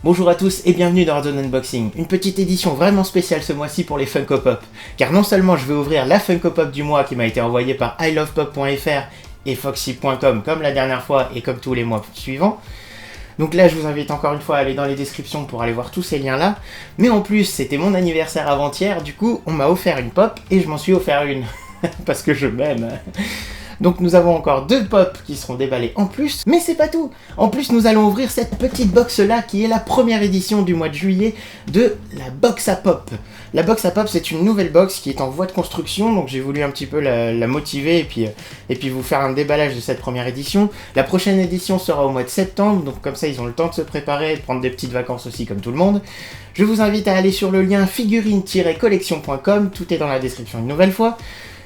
Bonjour à tous et bienvenue dans Ardon Unboxing, une petite édition vraiment spéciale ce mois-ci pour les Funko Pop, car non seulement je vais ouvrir la Funko Pop du mois qui m'a été envoyée par ilovepop.fr et foxy.com comme la dernière fois et comme tous les mois suivants, donc là je vous invite encore une fois à aller dans les descriptions pour aller voir tous ces liens là, mais en plus c'était mon anniversaire avant-hier, du coup on m'a offert une pop et je m'en suis offert une, parce que je m'aime. Donc nous avons encore 2 pop qui seront déballés en plus, mais c'est pas tout. En plus nous allons ouvrir cette petite box là qui est la première édition du mois de juillet de la box à pop. La box à pop c'est une nouvelle box qui est en voie de construction, donc j'ai voulu un petit peu la motiver et puis vous faire un déballage de cette première édition. La prochaine édition sera au mois de septembre, donc comme ça ils ont le temps de se préparer et de prendre des petites vacances aussi comme tout le monde. Je vous invite à aller sur le lien figurine-collection.com, tout est dans la description une nouvelle fois.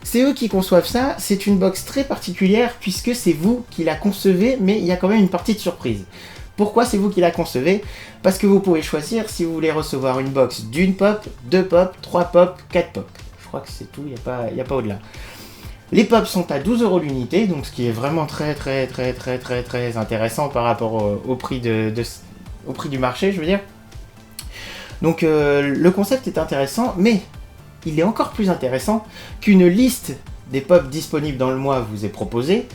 C'est eux qui conçoivent ça, c'est une box très particulière puisque c'est vous qui la concevez, mais il y a quand même une partie de surprise. Pourquoi c'est vous qui la concevez? Parce que vous pouvez choisir si vous voulez recevoir une box d'une pop, 2 pop, 3 pop, 4 pop. Je crois que c'est tout, il n'y a pas au-delà. Les pops sont à 12 € l'unité, donc ce qui est vraiment très intéressant par rapport au prix au prix du marché, je veux dire. Donc le concept est intéressant, mais il est encore plus intéressant qu'une liste des pops disponibles dans le mois vous est proposée.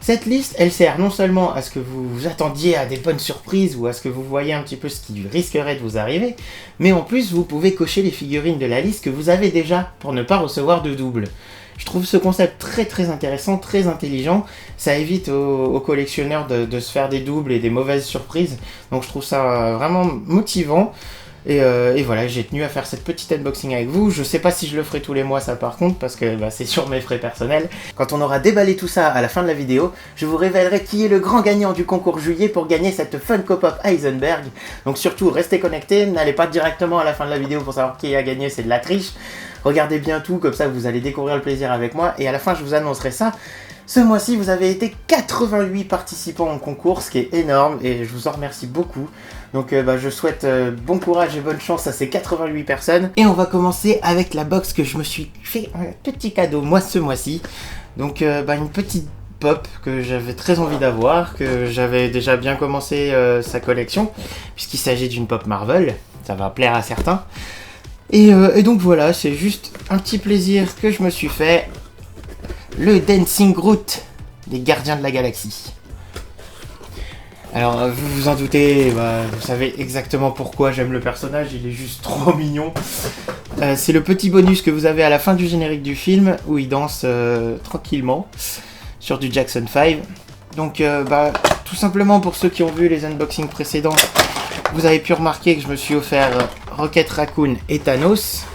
Cette liste, elle sert non seulement à ce que vous vous attendiez à des bonnes surprises ou à ce que vous voyez un petit peu ce qui risquerait de vous arriver, mais en plus vous pouvez cocher les figurines de la liste que vous avez déjà pour ne pas recevoir de double. Je trouve ce concept très intéressant, très intelligent, ça évite aux collectionneurs de se faire des doubles et des mauvaises surprises, donc je trouve ça vraiment motivant. Et voilà, j'ai tenu à faire cette petite unboxing avec vous. Je sais pas si je le ferai tous les mois ça par contre, parce que c'est sur mes frais personnels. Quand on aura déballé tout ça à la fin de la vidéo, je vous révélerai qui est le grand gagnant du concours juillet pour gagner cette Funko Pop Heisenberg. Donc surtout, restez connectés, n'allez pas directement à la fin de la vidéo pour savoir qui a gagné, c'est de la triche. Regardez bien tout, comme ça vous allez découvrir le plaisir avec moi, et à la fin je vous annoncerai ça. Ce mois-ci, vous avez été 88 participants au concours, ce qui est énorme, et je vous en remercie beaucoup. Donc je souhaite bon courage et bonne chance à ces 88 personnes. Et on va commencer avec la box que je me suis fait un petit cadeau moi ce mois-ci. Donc une petite pop que j'avais très envie d'avoir, que j'avais déjà bien commencé sa collection, puisqu'il s'agit d'une pop Marvel, ça va plaire à certains. Et donc voilà, c'est juste un petit plaisir que je me suis fait. Le Dancing Groot des Gardiens de la Galaxie. Alors vous vous en doutez, vous savez exactement pourquoi j'aime le personnage, il est juste trop mignon. C'est le petit bonus que vous avez à la fin du générique du film où il danse tranquillement sur du Jackson 5. Donc tout simplement pour ceux qui ont vu les unboxings précédents, vous avez pu remarquer que je me suis offert Rocket Raccoon et Thanos.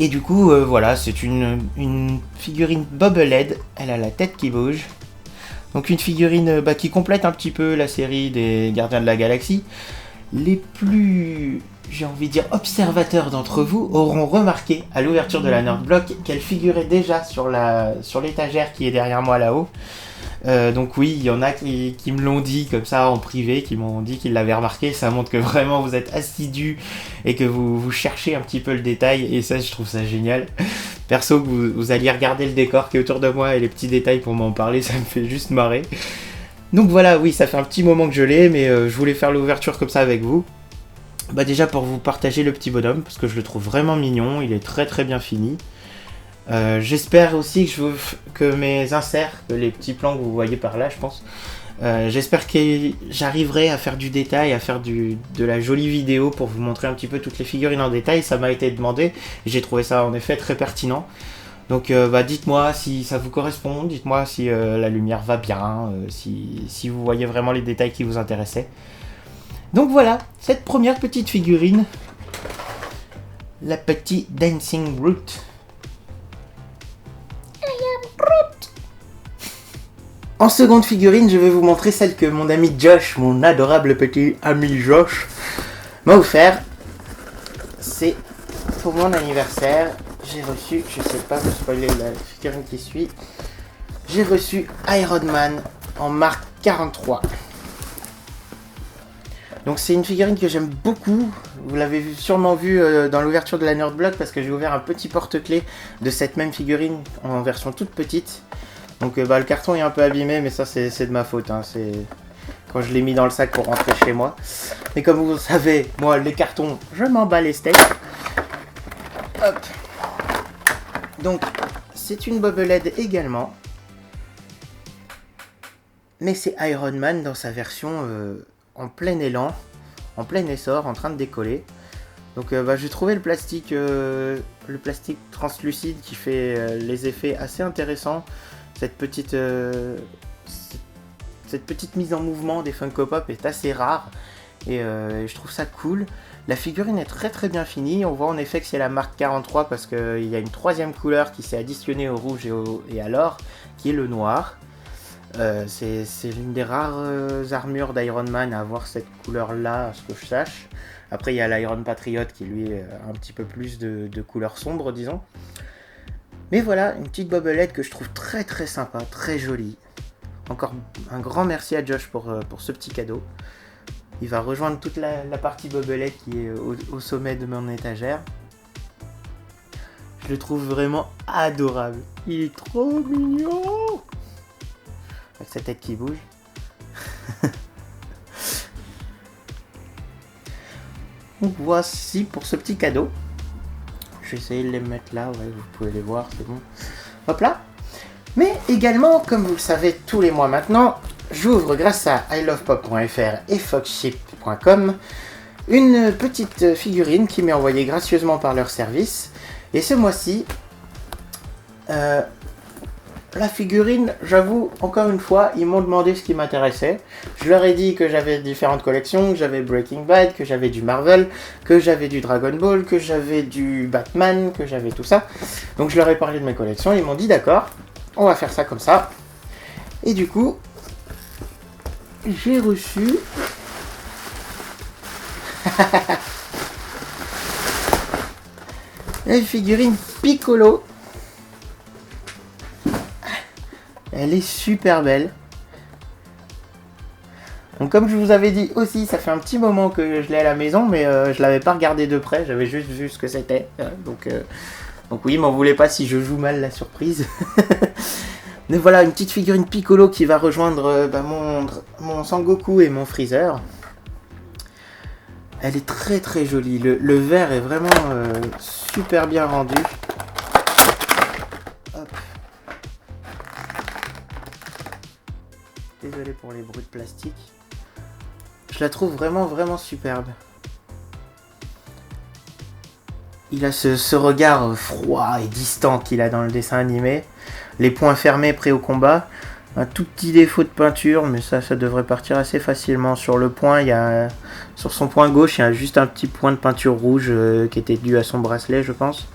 Et du coup, voilà, c'est une figurine Bobblehead, elle a la tête qui bouge. Donc une figurine qui complète un petit peu la série des Gardiens de la Galaxie. Les plus, j'ai envie de dire, observateurs d'entre vous auront remarqué à l'ouverture de la Nerdblock qu'elle figurait déjà sur l'étagère qui est derrière moi là-haut. Donc oui, il y en a qui me l'ont dit comme ça en privé, qui m'ont dit qu'ils l'avaient remarqué. Ça montre que vraiment vous êtes assidus et que vous cherchez un petit peu le détail, et ça je trouve ça génial. Perso, que vous alliez regarder le décor qui est autour de moi et les petits détails pour m'en parler, ça me fait juste marrer. Donc voilà, oui, ça fait un petit moment que je l'ai, mais je voulais faire l'ouverture comme ça avec vous. Déjà pour vous partager le petit bonhomme, parce que je le trouve vraiment mignon, il est très bien fini. J'espère aussi que mes inserts, que les petits plans que vous voyez par là, je pense, j'espère que j'arriverai à faire du détail, à faire de la jolie vidéo pour vous montrer un petit peu toutes les figurines en détail. Ça m'a été demandé, et j'ai trouvé ça en effet très pertinent. Donc dites-moi si ça vous correspond, dites-moi si la lumière va bien, si vous voyez vraiment les détails qui vous intéressaient. Donc voilà, cette première petite figurine, la petite Dancing Groot. En seconde figurine, je vais vous montrer celle que mon ami Josh, mon adorable petit ami Josh, m'a offert. C'est pour mon anniversaire. J'ai reçu, je sais pas vous spoiler la figurine qui suit, j'ai reçu Iron Man en marque 43. Donc c'est une figurine que j'aime beaucoup. Vous l'avez sûrement vu dans l'ouverture de la Nerdblock, parce que j'ai ouvert un petit porte-clés de cette même figurine en version toute petite. Donc le carton est un peu abîmé, mais ça c'est de ma faute. quand je l'ai mis dans le sac pour rentrer chez moi. Mais comme vous le savez, moi les cartons, je m'en bats les steaks. Hop. Donc c'est une bobblehead également. Mais c'est Iron Man dans sa version en plein élan, en plein essor, en train de décoller. Donc j'ai trouvé le plastique translucide qui fait les effets assez intéressants. Cette petite mise en mouvement des Funko Pop est assez rare et je trouve ça cool. La figurine est très très bien finie. On voit en effet que c'est la marque 43 parce qu'il y a une troisième couleur qui s'est additionnée au rouge et à l'or, qui est le noir. C'est l'une des rares armures d'Iron Man à avoir cette couleur là, à ce que je sache. Après il y a l'Iron Patriot qui lui est un petit peu plus de couleur sombre, disons. Mais voilà, une petite bobblehead que je trouve très très sympa, très jolie. Encore un grand merci à Josh pour ce petit cadeau. Il va rejoindre toute la partie bobblehead qui est au sommet de mon étagère. Je le trouve vraiment adorable. Il est trop mignon. Avec sa tête qui bouge. Donc voici pour ce petit cadeau. Je vais essayer de les mettre là, ouais, vous pouvez les voir, c'est bon. Hop là. Mais également, comme vous le savez tous les mois maintenant, j'ouvre grâce à ilovepop.fr et foxship.com une petite figurine qui m'est envoyée gracieusement par leur service. Et ce mois-ci, la figurine, j'avoue, encore une fois, ils m'ont demandé ce qui m'intéressait. Je leur ai dit que j'avais différentes collections, que j'avais Breaking Bad, que j'avais du Marvel, que j'avais du Dragon Ball, que j'avais du Batman, que j'avais tout ça. Donc je leur ai parlé de mes collections, ils m'ont dit d'accord, on va faire ça comme ça. Et du coup, j'ai reçu... la figurine Piccolo. Elle est super belle. Donc comme je vous avais dit aussi, ça fait un petit moment que je l'ai à la maison, mais je l'avais pas regardé de près, j'avais juste vu ce que c'était. Donc oui, m'en voulez pas si je joue mal la surprise. Mais voilà, une petite figurine Piccolo qui va rejoindre mon Sangoku et mon Freezer. Elle est très très jolie, le verre est vraiment super bien rendu. Hop. Désolé pour les bruits de plastique. Je la trouve vraiment vraiment superbe. Il a ce regard froid et distant qu'il a dans le dessin animé. Les poings fermés prêts au combat. Un tout petit défaut de peinture, mais ça devrait partir assez facilement. Sur le point, sur son point gauche, il y a juste un petit point de peinture rouge qui était dû à son bracelet, je pense.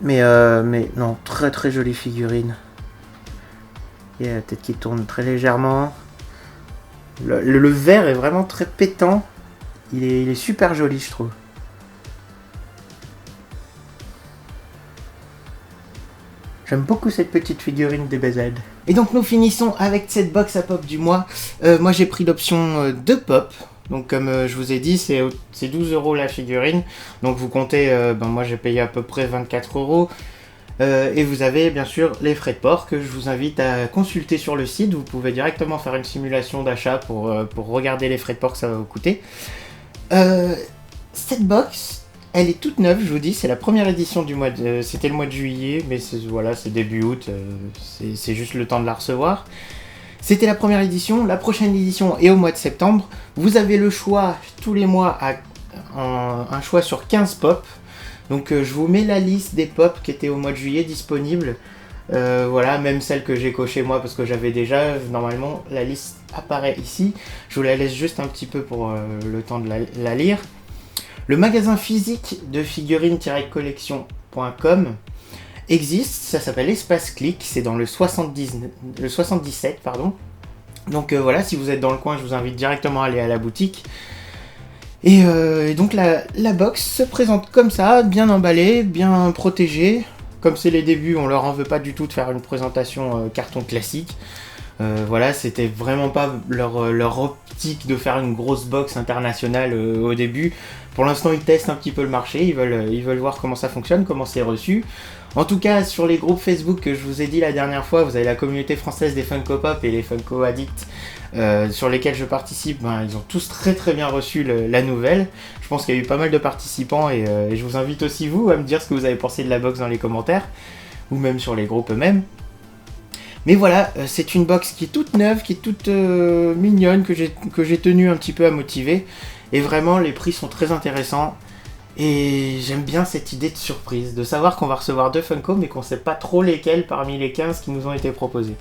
Mais non, très très jolie figurine. Il y a la tête qui tourne très légèrement. Le verre est vraiment très pétant. Il est super joli, je trouve. J'aime beaucoup cette petite figurine DBZ. Et donc nous finissons avec cette box à pop du mois. Moi j'ai pris l'option de pop. Donc comme je vous ai dit, c'est 12 € la figurine. Donc vous comptez, moi j'ai payé à peu près 24 €. Et vous avez bien sûr les frais de port que je vous invite à consulter sur le site. Vous pouvez directement faire une simulation d'achat pour regarder les frais de port que ça va vous coûter. Cette box... elle est toute neuve, je vous dis, c'est la première édition du mois de... c'était le mois de juillet, mais c'est début août, c'est juste le temps de la recevoir. C'était la première édition, la prochaine édition est au mois de septembre. Vous avez le choix, tous les mois, un choix sur 15 pop. Donc je vous mets la liste des pop qui étaient au mois de juillet disponibles. Voilà, même celle que j'ai cochée moi parce que j'avais déjà, normalement, la liste apparaît ici. Je vous la laisse juste un petit peu pour le temps de la lire. Le magasin physique de figurines-collection.com existe, ça s'appelle Espace Click, c'est dans le 77, pardon. Donc voilà, si vous êtes dans le coin, je vous invite directement à aller à la boutique. Et donc la box se présente comme ça, bien emballée, bien protégée. Comme c'est les débuts, on leur en veut pas du tout de faire une présentation carton classique. Voilà, c'était vraiment pas leur optique de faire une grosse box internationale au début. Pour l'instant, ils testent un petit peu le marché, ils veulent voir comment ça fonctionne, comment c'est reçu. En tout cas, sur les groupes Facebook que je vous ai dit la dernière fois, vous avez la communauté française des Funko Pop et les Funko Addicts sur lesquels je participe, ils ont tous très bien reçu la nouvelle. Je pense qu'il y a eu pas mal de participants et je vous invite aussi vous à me dire ce que vous avez pensé de la box dans les commentaires ou même sur les groupes eux-mêmes. Mais voilà, c'est une box qui est toute neuve, qui est toute mignonne, que j'ai tenu un petit peu à motiver. Et vraiment, les prix sont très intéressants. Et j'aime bien cette idée de surprise, de savoir qu'on va recevoir 2 Funko, mais qu'on sait pas trop lesquels parmi les 15 qui nous ont été proposés.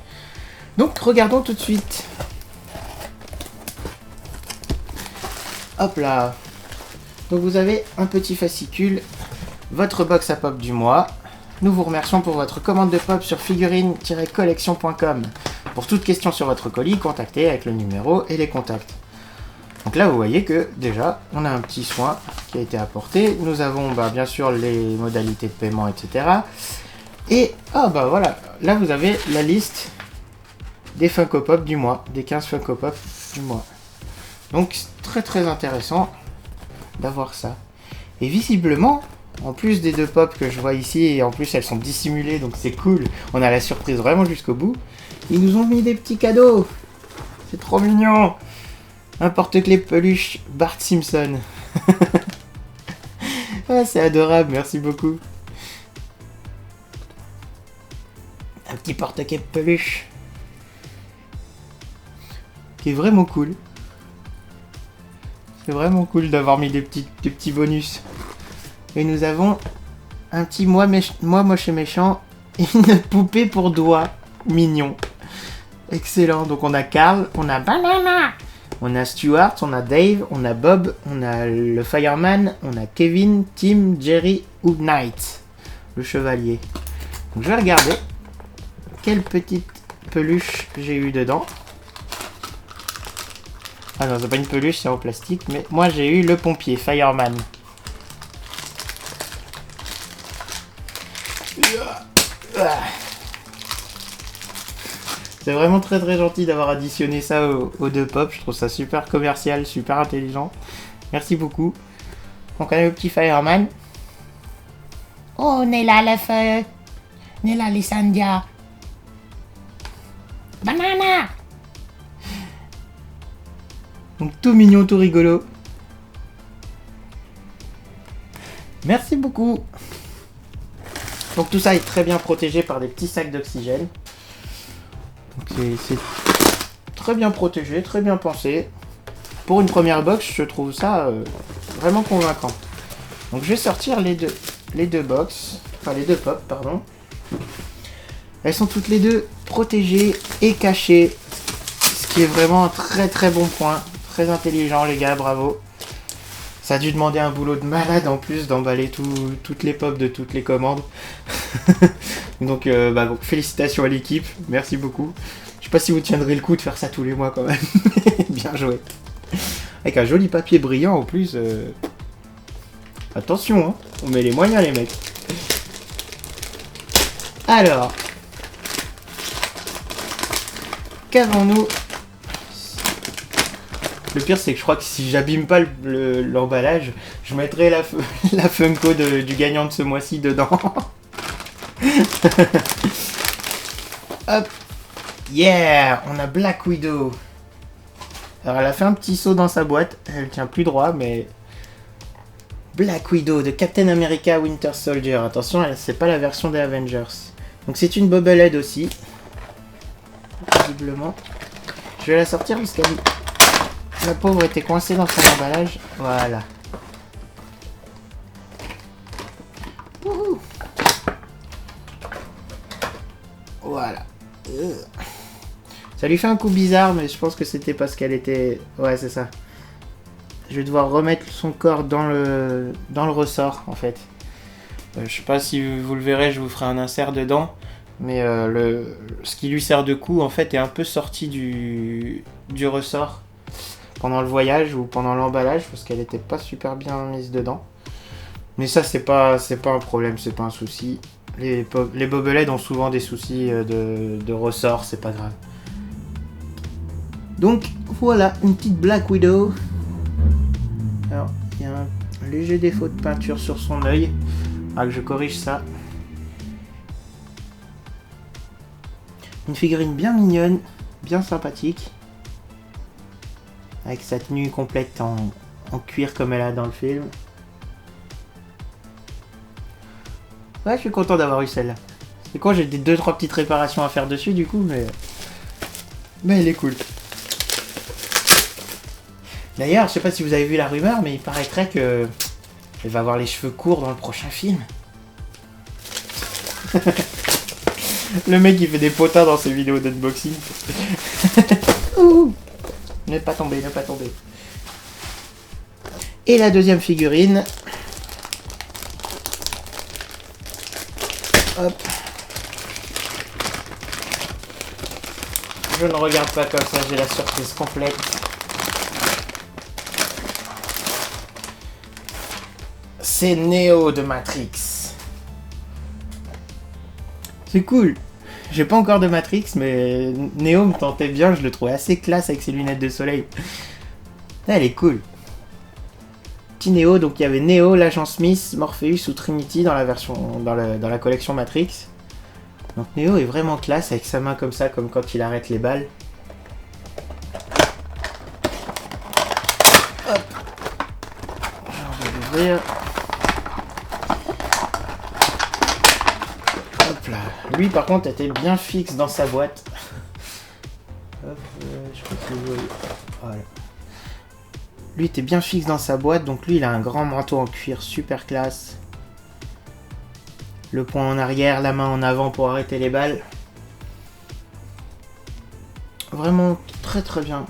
Donc, regardons tout de suite. Hop là. Donc vous avez un petit fascicule, votre box à pop du mois. Nous vous remercions pour votre commande de pop sur figurine-collection.com. Pour toute question sur votre colis, contactez avec le numéro et les contacts. Donc là vous voyez que déjà on a un petit soin qui a été apporté. Nous avons bien sûr les modalités de paiement, etc. Et voilà, là vous avez la liste des Funko Pop du mois, des 15 Funko Pop du mois. Donc très intéressant d'avoir ça. Et visiblement, en plus des 2 pop que je vois ici, et en plus elles sont dissimulées, donc c'est cool, on a la surprise vraiment jusqu'au bout, ils nous ont mis des petits cadeaux. C'est trop mignon. Un porte-clés peluche Bart Simpson. Ah, c'est adorable, merci beaucoup. Un petit porte-clés peluche qui est vraiment cool. C'est vraiment cool d'avoir mis des petits bonus. Et nous avons un petit moi moche et méchant et une poupée pour doigts mignon. Excellent. Donc on a Carl, on a Banana, on a Stuart, on a Dave, on a Bob, on a le Fireman, on a Kevin, Tim, Jerry ou Knight, le chevalier. Donc je vais regarder quelle petite peluche j'ai eu dedans. Ah non, c'est pas une peluche, c'est en plastique, mais moi j'ai eu le pompier, Fireman. C'est vraiment très gentil d'avoir additionné ça aux 2 pop, je trouve ça super commercial, super intelligent. Merci beaucoup. Donc on a le petit Fireman. Oh, on est là le feu. On est là les Sandia. Banana. Donc tout mignon, tout rigolo. Merci beaucoup. Donc tout ça est très bien protégé par des petits sacs d'oxygène. Donc c'est très bien protégé, très bien pensé. Pour une première box, je trouve ça vraiment convaincant. Donc je vais sortir les deux box, enfin les 2 pop, pardon. Elles sont toutes les 2 protégées et cachées, ce qui est vraiment un très bon point. Très intelligent les gars, bravo. Ça a dû demander un boulot de malade en plus d'emballer toutes les pop de toutes les commandes. Donc félicitations à l'équipe, merci beaucoup. Je sais pas si vous tiendrez le coup de faire ça tous les mois quand même. Bien joué. Avec un joli papier brillant en plus. Attention, hein, on met les moyens les mecs. Alors, qu'avons-nous? Le pire c'est que je crois que si j'abîme pas l'emballage, je mettrai la Funko du gagnant de ce mois-ci dedans. Hop. Yeah, on a Black Widow. Alors elle a fait un petit saut dans sa boîte, elle tient plus droit mais... Black Widow de Captain America Winter Soldier. Attention, c'est pas la version des Avengers. Donc c'est une bobblehead aussi. Visiblement. Je vais la sortir parce qu'elle... La pauvre était coincée dans son emballage. Voilà. Wouhou. Voilà. Ça lui fait un coup bizarre, mais je pense que c'était parce qu'elle était... Ouais, c'est ça. Je vais devoir remettre son corps dans le ressort, en fait. Je sais pas si vous le verrez, je vous ferai un insert dedans. Mais ce qui lui sert de cou, en fait, est un peu sorti du ressort. Pendant le voyage ou pendant l'emballage, parce qu'elle était pas super bien mise dedans. Mais ça, c'est pas un problème, c'est pas un souci. Les bobbleheads ont souvent des soucis de ressort, c'est pas grave. Donc, voilà, une petite Black Widow. Alors, il y a un léger défaut de peinture sur son œil. Ah, que je corrige ça. Une figurine bien mignonne, bien sympathique. avec sa tenue complète en cuir comme elle a dans le film. Ouais, je suis content d'avoir eu celle-là. C'est quoi, j'ai des 2-3 petites réparations à faire dessus du coup, mais elle est cool. D'ailleurs, je sais pas si vous avez vu la rumeur, mais il paraîtrait que elle va avoir les cheveux courts dans le prochain film. Le mec il fait des potins dans ses vidéos d'unboxing. Ne pas tomber, ne pas tomber. Et la deuxième figurine. Hop. Je ne regarde pas comme ça, j'ai la surprise complète. C'est Neo de Matrix. C'est cool. J'ai pas encore de Matrix, mais Neo me tentait bien, je le trouvais assez classe avec ses lunettes de soleil. Elle est cool. Petit Neo, donc il y avait Neo, l'agent Smith, Morpheus ou Trinity dans la version dans la collection Matrix. Donc Neo est vraiment classe avec sa main comme ça, comme quand il arrête les balles. Hop. Alors, on va l'ouvrir. Hop là. Lui par contre était bien fixe dans sa boîte. Hop, je crois que vous voyez. Voilà. Lui était bien fixe dans sa boîte, donc lui il a un grand manteau en cuir super classe. Le poing en arrière, la main en avant pour arrêter les balles. Vraiment très très bien.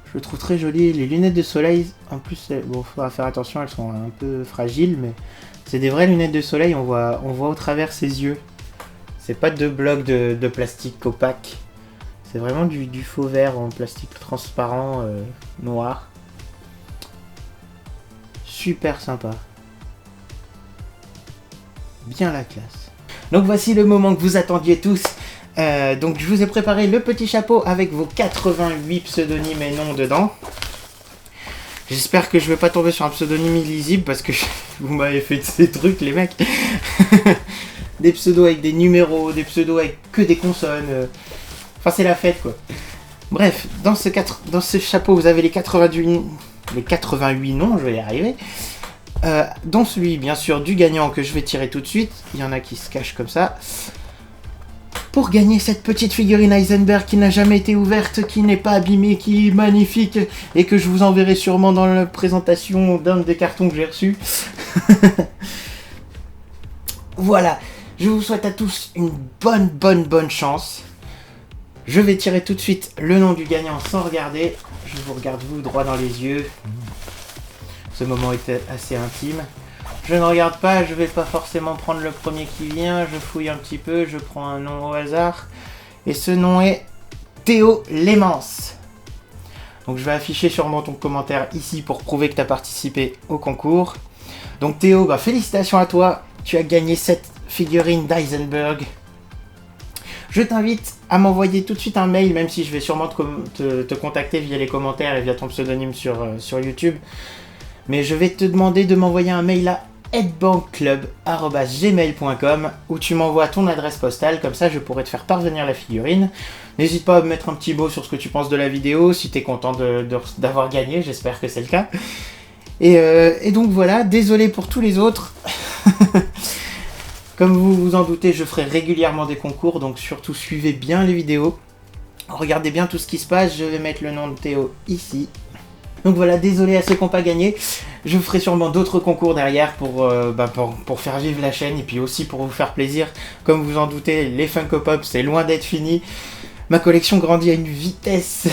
Je le trouve très joli. Les lunettes de soleil, en plus, bon, faudra faire attention, elles sont un peu fragiles, mais c'est des vraies lunettes de soleil, on voit au travers ses yeux. C'est pas de blocs de plastique opaque. C'est vraiment du faux verre en plastique transparent, noir. Super sympa. Bien la classe. Donc voici le moment que vous attendiez tous. Donc je vous ai préparé le petit chapeau avec vos 88 pseudonymes et noms dedans. J'espère que je vais pas tomber sur un pseudonyme illisible parce que vous m'avez fait ces trucs les mecs. Des pseudos avec des numéros, des pseudos avec que des consonnes. Enfin c'est la fête quoi. Bref, dans ce chapeau vous avez les 88 noms, je vais y arriver. Dont celui bien sûr du gagnant que je vais tirer tout de suite. Il y en a qui se cachent comme ça. Pour gagner cette petite figurine Heisenberg qui n'a jamais été ouverte, qui n'est pas abîmée, qui est magnifique et que je vous enverrai sûrement dans la présentation d'un des cartons que j'ai reçus. Voilà, je vous souhaite à tous une bonne chance. Je vais tirer tout de suite le nom du gagnant sans regarder. Je vous regarde vous droit dans les yeux. Ce moment était assez intime. Je ne regarde pas, je vais pas forcément prendre le premier qui vient, je fouille un petit peu, je prends un nom au hasard. Et ce nom est Théo Lémence. Donc je vais afficher sûrement ton commentaire ici pour prouver que tu as participé au concours. Donc Théo, bah, félicitations à toi, tu as gagné cette figurine d'Heisenberg. Je t'invite à m'envoyer tout de suite un mail, même si je vais sûrement te contacter via les commentaires et via ton pseudonyme sur YouTube. Mais je vais te demander de m'envoyer un mail à headbankclub@gmail.com où tu m'envoies ton adresse postale, comme ça je pourrai te faire parvenir la figurine. N'hésite pas à me mettre un petit mot sur ce que tu penses de la vidéo, si tu es content d'avoir gagné, j'espère que c'est le cas. Et donc voilà, désolé pour tous les autres. Comme vous vous en doutez, je ferai régulièrement des concours, donc surtout suivez bien les vidéos. Regardez bien tout ce qui se passe, je vais mettre le nom de Théo ici. Donc voilà, désolé à ceux qui n'ont pas gagné. Je ferai sûrement d'autres concours derrière pour faire vivre la chaîne et puis aussi pour vous faire plaisir. Comme vous en doutez, les Funko Pop, c'est loin d'être fini. Ma collection grandit à une vitesse.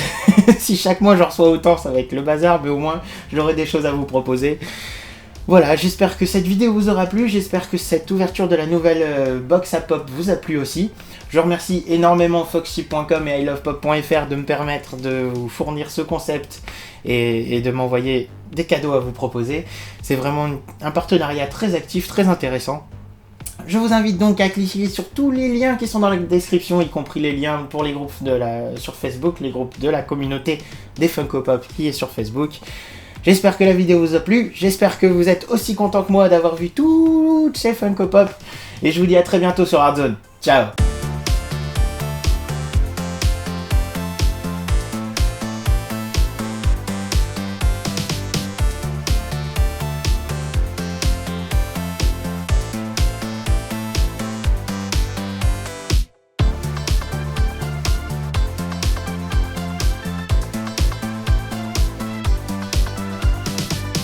Si chaque mois j'en reçois autant, ça va être le bazar, mais au moins j'aurai des choses à vous proposer. Voilà, j'espère que cette vidéo vous aura plu, j'espère que cette ouverture de la nouvelle box à pop vous a plu aussi. Je remercie énormément Foxy.com et ilovepop.fr de me permettre de vous fournir ce concept et de m'envoyer des cadeaux à vous proposer. C'est vraiment un partenariat très actif, très intéressant. Je vous invite donc à cliquer sur tous les liens qui sont dans la description, y compris les liens pour les groupes sur Facebook, les groupes de la communauté des Funko Pop qui est sur Facebook. J'espère que la vidéo vous a plu, j'espère que vous êtes aussi content que moi d'avoir vu toutes ces Funko Pop, et je vous dis à très bientôt sur Hardzone. Ciao!